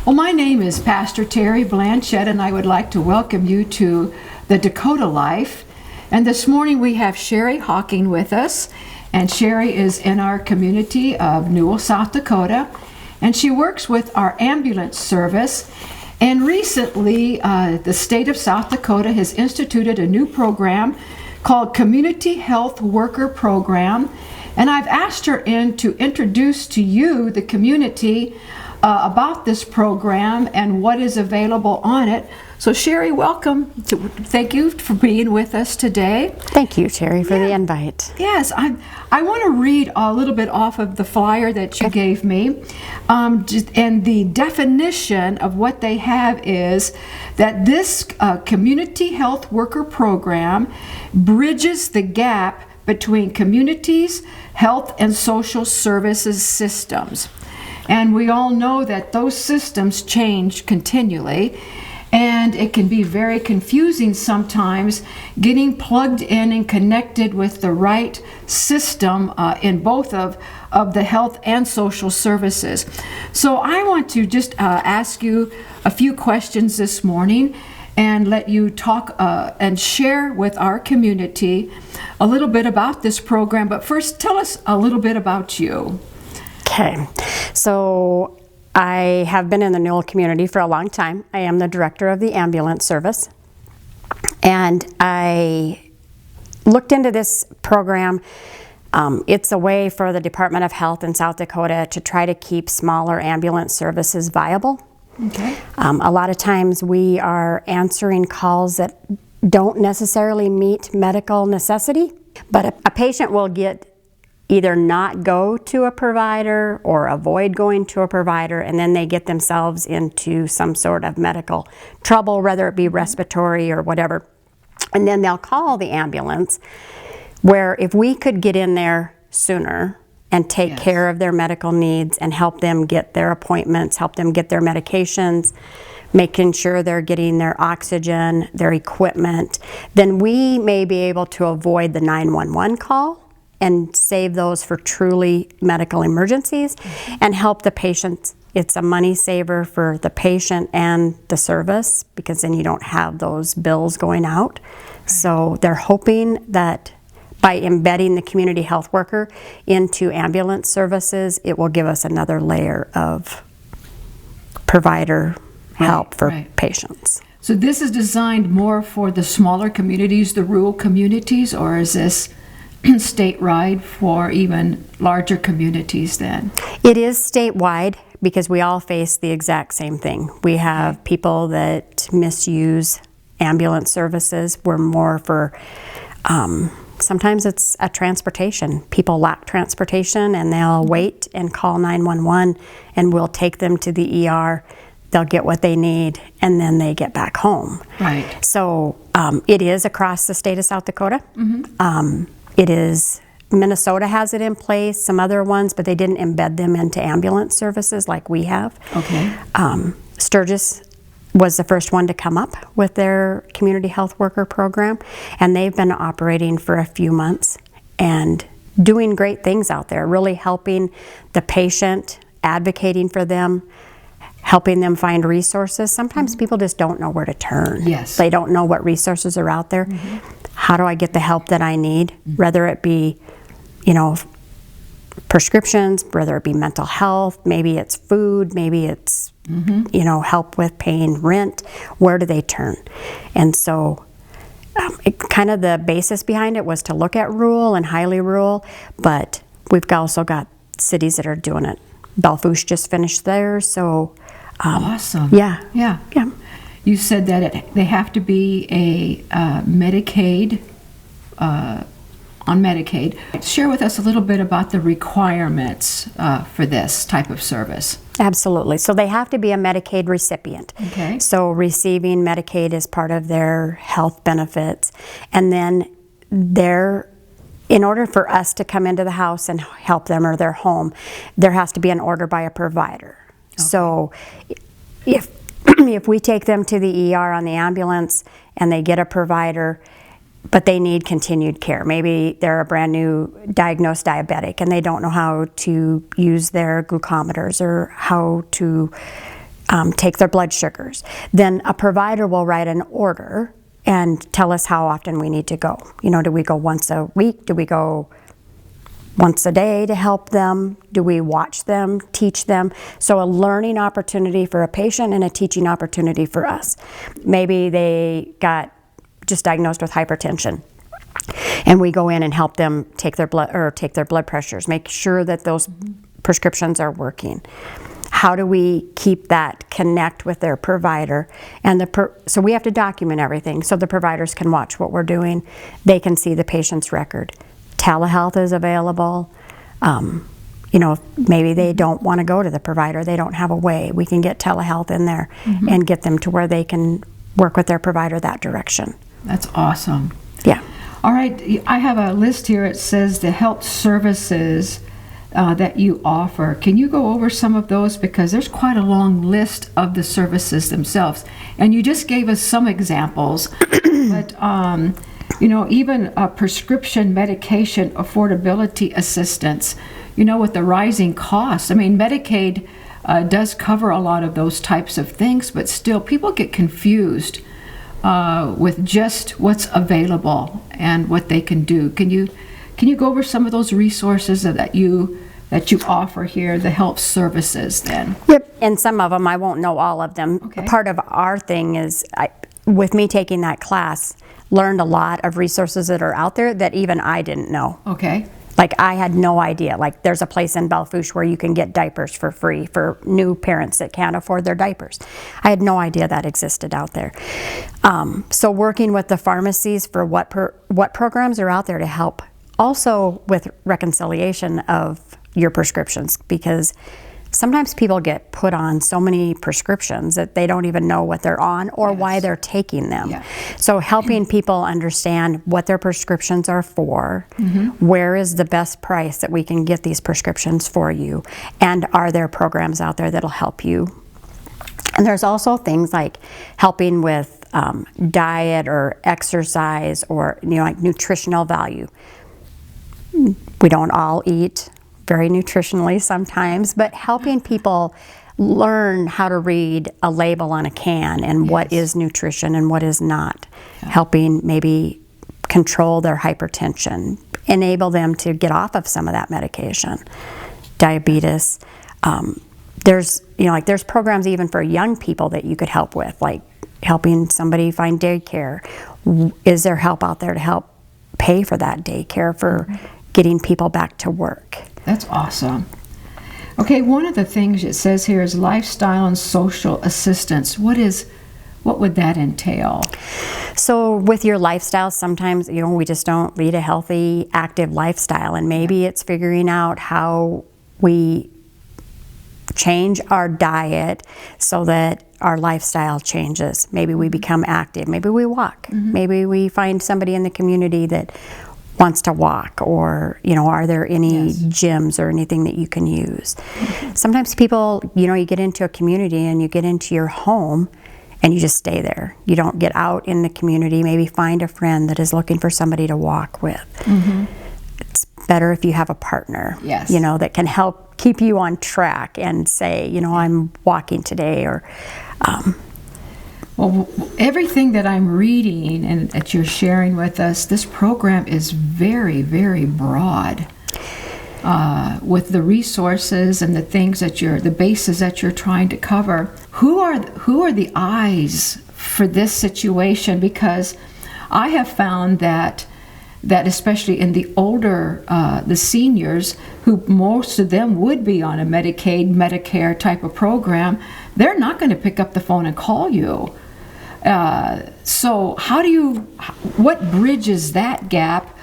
Well, my name is Pastor Terry Blanchett, and I would like to welcome you to the Dakota Life. And this morning we have Sherry Hocking with us, and Sherry is in our community of Newell, South Dakota, and she works with our ambulance service. And recently, the state of South Dakota has instituted a new program called Community Health Worker Program. And I've asked her in to introduce to you, the community, about this program and what is available on it. So Sherry, welcome. Thank you for being with us today. Thank you, Terry, for the invite. Yes, I want to read a little bit off of the flyer that you gave me. And the definition of what they have is that this Community Health Worker Program bridges the gap between communities, health and social services systems. And we all know that those systems change continually, and it can be very confusing sometimes getting plugged in and connected with the right system in both of the health and social services. So I want to just ask you a few questions this morning and let you talk and share with our community a little bit about this program. But first, tell us a little bit about you. Okay, so I have been in the Newell community for a long time. I am the director of the ambulance service, and I looked into this program. It's a way for the Department of Health in South Dakota to try to keep smaller ambulance services viable. Okay. A lot of times we are answering calls that don't necessarily meet medical necessity, but a patient will either not go to a provider or avoid going to a provider, and then they get themselves into some sort of medical trouble, whether it be respiratory or whatever. And then they'll call the ambulance, where if we could get in there sooner and take care of their medical needs and help them get their appointments, help them get their medications, making sure they're getting their oxygen, their equipment, then we may be able to avoid the 911 call and save those for truly medical emergencies and help the patient. It's a money saver for the patient and the service, because then you don't have those bills going out. So they're hoping that by embedding the community health worker into ambulance services, it will give us another layer of provider help for patients. So this is designed more for the smaller communities, the rural communities, or is this statewide for even larger communities then? It is statewide, because we all face the exact same thing. We have people that misuse ambulance services. We're more for, sometimes it's a transportation. People lack transportation and they'll wait and call 911, and we'll take them to the ER. They'll get what they need, and then they get back home. Right. So it is across the state of South Dakota. Mm-hmm. It is, Minnesota has it in place, some other ones, but they didn't embed them into ambulance services like we have. Okay. Sturgis was the first one to come up with their community health worker program, and they've been operating for a few months and doing great things out there, really helping the patient, advocating for them, helping them find resources. Sometimes people just don't know where to turn. Yes. They don't know what resources are out there. Mm-hmm. How do I get the help that I need? Whether it be, prescriptions, whether it be mental health, maybe it's food, maybe it's, help with paying rent. Where do they turn? And so kind of the basis behind it was to look at rural and highly rural, but we've also got cities that are doing it. Belfouche just finished theirs, so awesome. Yeah. You said that they have to be a Medicaid, on Medicaid. Share with us a little bit about the requirements for this type of service. Absolutely. So they have to be a Medicaid recipient. Okay. So receiving Medicaid is part of their health benefits. And then in order for us to come into the house and help them or their home, there has to be an order by a provider. Okay. So if we take them to the ER on the ambulance and they get a provider, but they need continued care. Maybe they're a brand new diagnosed diabetic and they don't know how to use their glucometers or how to take their blood sugars. Then a provider will write an order and tell us how often we need to go. You know, do we go once a week? Do we go once a day to help them? Do we watch them, teach them? So a learning opportunity for a patient and a teaching opportunity for us. Maybe they got just diagnosed with hypertension, and we go in and help them take their blood pressures, make sure that those prescriptions are working. How do we keep that connect with their provider? And so we have to document everything so the providers can watch what we're doing. They can see the patient's record. Telehealth is available. You know, maybe they don't want to go to the provider. They don't have a way. We can get telehealth in there and get them to where they can work with their provider that direction. That's awesome. Yeah. All right, I have a list here. It says the health services that you offer. Can you go over some of those? Because there's quite a long list of the services themselves. And you just gave us some examples, but you know, even prescription medication affordability assistance, you know, with the rising costs. I mean, Medicaid does cover a lot of those types of things, but still people get confused with just what's available and what they can do. Can you go over some of those resources that you offer here, the health services then? Yep, and some of them, I won't know all of them. Okay. Part of our thing is, with me taking that class, learned a lot of resources that are out there that even I didn't know. Okay. Like, I had no idea. Like, there's a place in Belfouche where you can get diapers for free for new parents that can't afford their diapers. I had no idea that existed out there. So working with the pharmacies for what programs are out there to help. Also with reconciliation of your prescriptions, because sometimes people get put on so many prescriptions that they don't even know what they're on or why they're taking them. Yeah. So helping people understand what their prescriptions are for, where is the best price that we can get these prescriptions for you, and are there programs out there that'll help you. And there's also things like helping with diet or exercise or, you know, like nutritional value. We don't all eat very nutritionally sometimes, but helping people learn how to read a label on a can and what is nutrition and what is not. Helping maybe control their hypertension, enable them to get off of some of that medication. Diabetes. There's, you know, like there's programs even for young people that you could help with, like helping somebody find daycare. Is there help out there to help pay for that daycare for getting people back to work? That's awesome. Okay, one of the things it says here is lifestyle and social assistance. What would that entail? So with your lifestyle, sometimes, you know, we just don't lead a healthy, active lifestyle, and maybe it's figuring out how we change our diet so that our lifestyle changes. Maybe we become active, maybe we walk, maybe we find somebody in the community that wants to walk, or, you know, are there any gyms or anything that you can use? Sometimes people, you know, you get into a community and you get into your home and you just stay there. You don't get out in the community, maybe find a friend that is looking for somebody to walk with. It's better if you have a partner, you know, that can help keep you on track and say, you know, I'm walking today, or well, everything that I'm reading and that you're sharing with us, this program is very, very broad with the resources and the things that the bases that you're trying to cover. Who are the eyes for this situation? Because I have found that especially in the older, the seniors, who most of them would be on a Medicaid, Medicare type of program, they're not going to pick up the phone and call you. So what bridges that gap?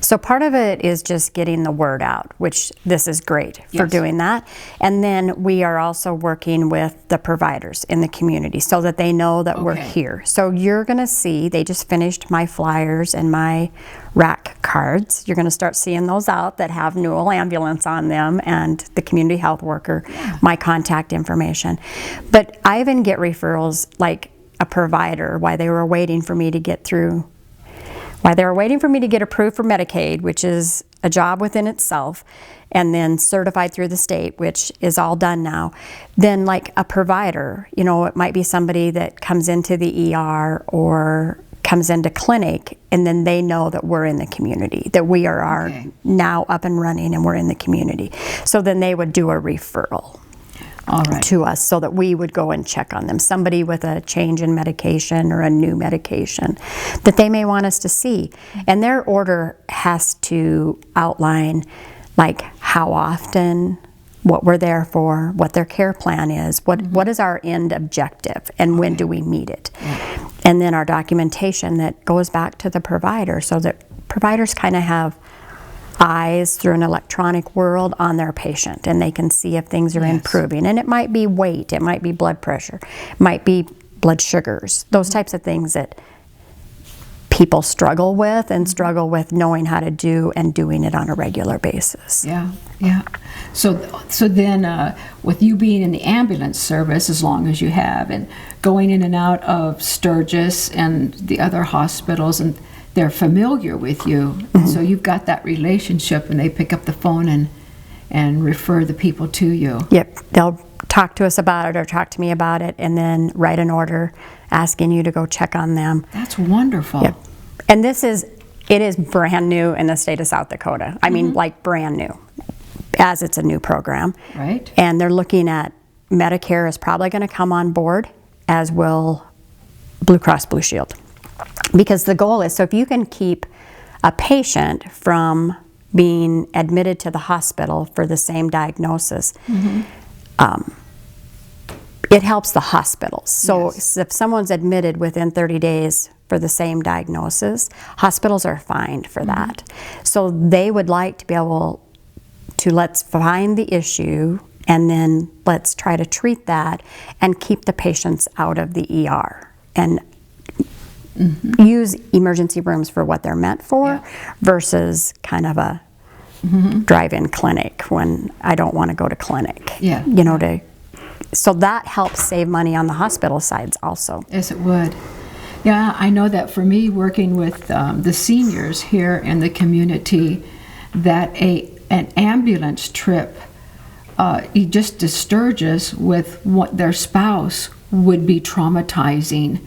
So part of it is just getting the word out, which this is great for doing that. And then we are also working with the providers in the community so that they know that we're here. So you're going to see, they just finished my flyers and my rack cards. You're going to start seeing those out that have Newell Ambulance on them and the community health worker, my contact information. But I even get referrals like a provider while they were waiting for me to get approved for Medicaid, which is a job within itself, and then certified through the state, which is all done now. Then like a provider, you know, it might be somebody that comes into the ER or comes into clinic, and then they know that we're in the community, that we are now up and running and we're in the community. So then they would do a referral to us so that we would go and check on them. Somebody with a change in medication or a new medication that they may want us to see. And their order has to outline like how often, what we're there for, what their care plan is, what is our end objective, and when do we meet it. And then our documentation that goes back to the provider, so that providers kind of have eyes through an electronic world on their patient, and they can see if things are improving. And it might be weight, it might be blood pressure, it might be blood sugars, those types of things that people struggle with and struggle with knowing how to do and doing it on a regular basis. Yeah. So then with you being in the ambulance service as long as you have, and going in and out of Sturgis and the other hospitals, and they're familiar with you, and so you've got that relationship, and they pick up the phone and refer the people to you. Yep, they'll talk to us about it or talk to me about it, and then write an order asking you to go check on them. That's wonderful. Yep. And it is brand new in the state of South Dakota. I mean, like brand new, as it's a new program. Right. And they're looking at Medicare is probably going to come on board, as will Blue Cross Blue Shield. Because the goal is, so if you can keep a patient from being admitted to the hospital for the same diagnosis, it helps the hospitals. So if someone's admitted within 30 days for the same diagnosis, hospitals are fined for that. So they would like to be able to, let's find the issue, and then let's try to treat that and keep the patients out of the ER. And use emergency rooms for what they're meant for, versus kind of a drive-in clinic when I don't want to go to clinic. You know, so that helps save money on the hospital sides also. Yes, it would. Yeah, I know that for me, working with the seniors here in the community, that an ambulance trip just to Sturgis with their spouse would be traumatizing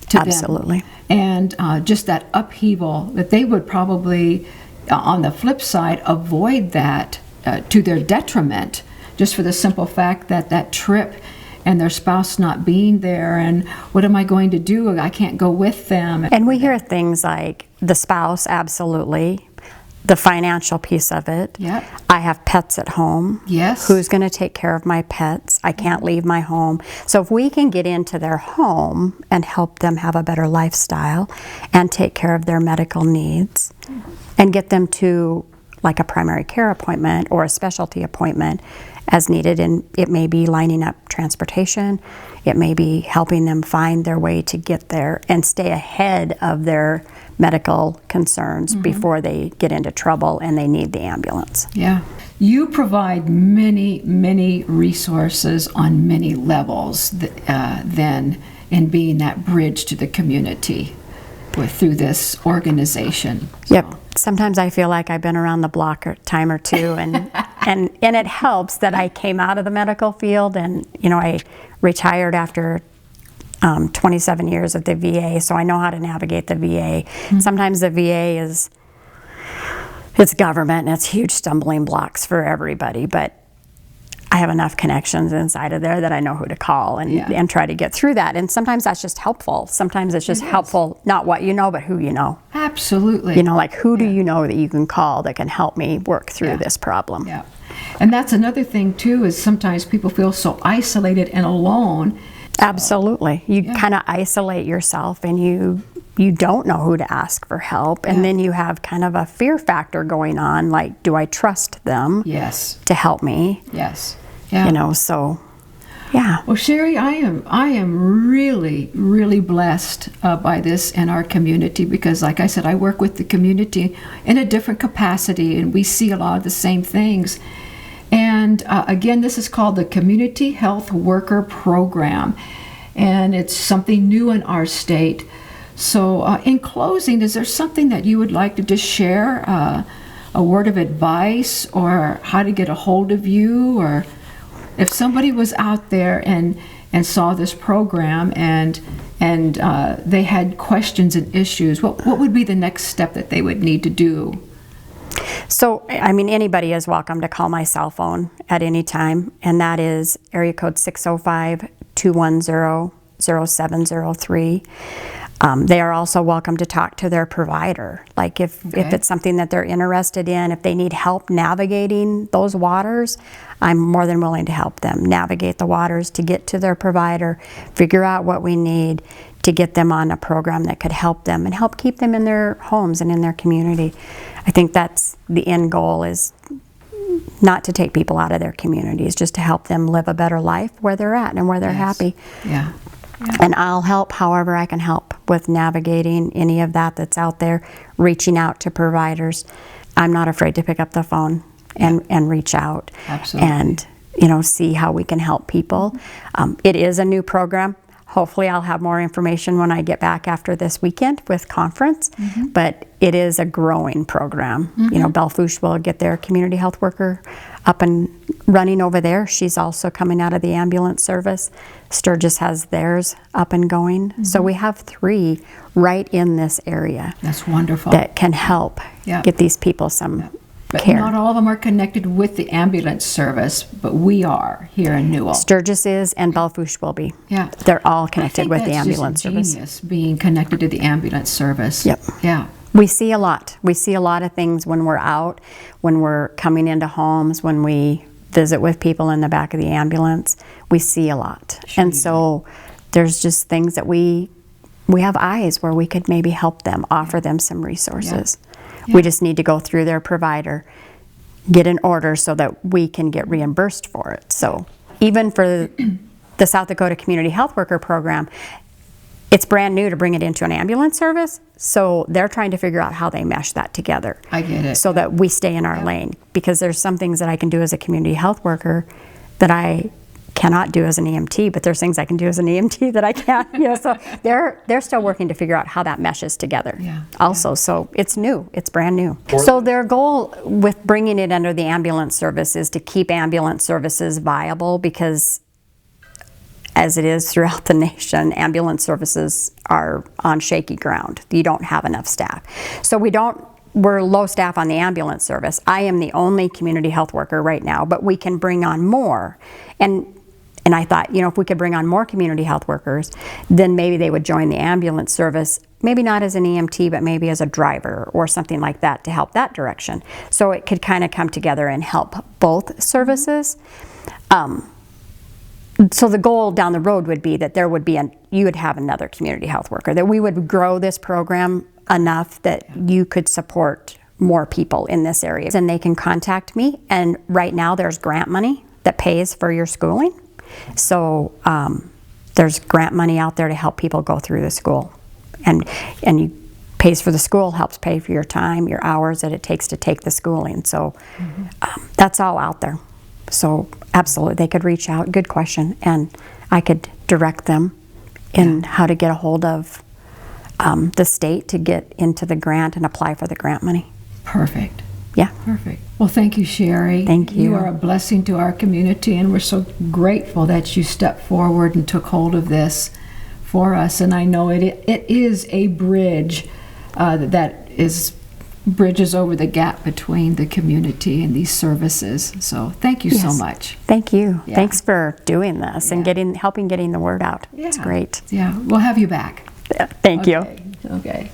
to Absolutely. them. And just that upheaval, that they would probably, on the flip side, avoid that to their detriment, just for the simple fact that that trip and their spouse not being there, and what am I going to do? I can't go with them. And we hear things like the spouse, absolutely. The financial piece of it. Yep. I have pets at home. Yes. Who's going to take care of my pets? I can't leave my home. So if we can get into their home and help them have a better lifestyle and take care of their medical needs and get them to like a primary care appointment or a specialty appointment as needed, and it may be lining up transportation, it may be helping them find their way to get there and stay ahead of their medical concerns before they get into trouble and they need the ambulance. Yeah. You provide many, many resources on many levels then in being that bridge to the community through this organization. Yep. Sometimes I feel like I've been around the block a time or two, and and it helps that I came out of the medical field, and you know, I retired after 27 years at the VA, so I know how to navigate the VA. Sometimes the VA it's government, and it's huge stumbling blocks for everybody, but I have enough connections inside of there that I know who to call and try to get through that. And sometimes that's just helpful. Sometimes it's just helpful, not what you know, but who you know. Absolutely. You know, like who do you know that you can call that can help me work through this problem? Yeah. And that's another thing too, is sometimes people feel so isolated and alone. Absolutely. You kind of isolate yourself, and you don't know who to ask for help, and then you have kind of a fear factor going on, like, do I trust them to help me? Yes. Yeah. You know, so yeah. Well, Sherry, I am really, really blessed by this in our community, because like I said, I work with the community in a different capacity, and we see a lot of the same things. And again, this is called the Community Health Worker Program, and it's something new in our state. So in closing, is there something that you would like to just share a word of advice or how to get a hold of you, or if somebody was out there and saw this program and they had questions and issues, what would be the next step that they would need to do? So, I mean, anybody is welcome to call my cell phone at any time, and that is area code 605-210-0703. They are also welcome to talk to their provider. Like if it's something that they're interested in, if they need help navigating those waters, I'm more than willing to help them navigate the waters to get to their provider, figure out what we need to get them on a program that could help them and help keep them in their homes and in their community. I think that's the end goal, is not to take people out of their communities, just to help them live a better life where they're at and where they're happy. Yeah. And I'll help however I can help with navigating any of that that's out there, reaching out to providers. I'm not afraid to pick up the phone and reach out. Absolutely. And see how we can help people. It is a new program. Hopefully I'll have more information when I get back after this weekend with conference, but it is a growing program. Belle Fourche will get their community health worker up and running over there. She's also coming out of the ambulance service. Sturgis has theirs up and going. So we have 3 right in this area. That's wonderful. That can help get these people some But care. not all of them are connected with the ambulance service, but we are here in Newell. Sturgis is, and Belle Fourche will be. Yeah. They're all connected with the ambulance service. Genius, being connected to the ambulance service. Yep. Yeah. We see a lot. We see a lot of things when we're out, when we're coming into homes, when we visit with people in the back of the ambulance. We see a lot. Sure And so there's just things that we have eyes where we could maybe help them, offer them some resources. We just need to go through their provider, get an order so that we can get reimbursed for it. So even for the South Dakota Community Health Worker Program, it's brand new to bring it into an ambulance service, so they're trying to figure out how they mesh that together. I get it. So that we stay in our lane, because there's some things that I can do as a community health worker that I cannot do as an EMT, but there's things I can do as an EMT that I can't. So they're still working to figure out how that meshes together. Also, so it's new, it's brand new. So their goal with bringing it under the ambulance service is to keep ambulance services viable, because as it is throughout the nation, ambulance services are on shaky ground. You don't have enough staff. So we're low staff on the ambulance service. I am the only community health worker right now, but we can bring on more. And I thought, if we could bring on more community health workers, then maybe they would join the ambulance service, maybe not as an EMT, but maybe as a driver or something like that to help that direction. So it could kind of come together and help both services. So the goal down the road would be that you would have another community health worker, that we would grow this program enough that you could support more people in this area. And they can contact me, and right now there's grant money that pays for your schooling. So there's grant money out there to help people go through the school, and you pays for the school, helps pay for your time, your hours that it takes to take the schooling. So that's all out there. So absolutely, they could reach out. Good question, and I could direct them in how to get a hold of the state to get into the grant and apply for the grant money. Perfect. Yeah. Perfect. Well, thank you, Sherry. Thank you. You are a blessing to our community, and we're so grateful that you stepped forward and took hold of this for us. And I know it is a bridge that bridges over the gap between the community and these services. So thank you so much. Thank you. Yeah. Thanks for doing this and helping getting the word out. It's great. Yeah, we'll have you back. Thank you. Okay.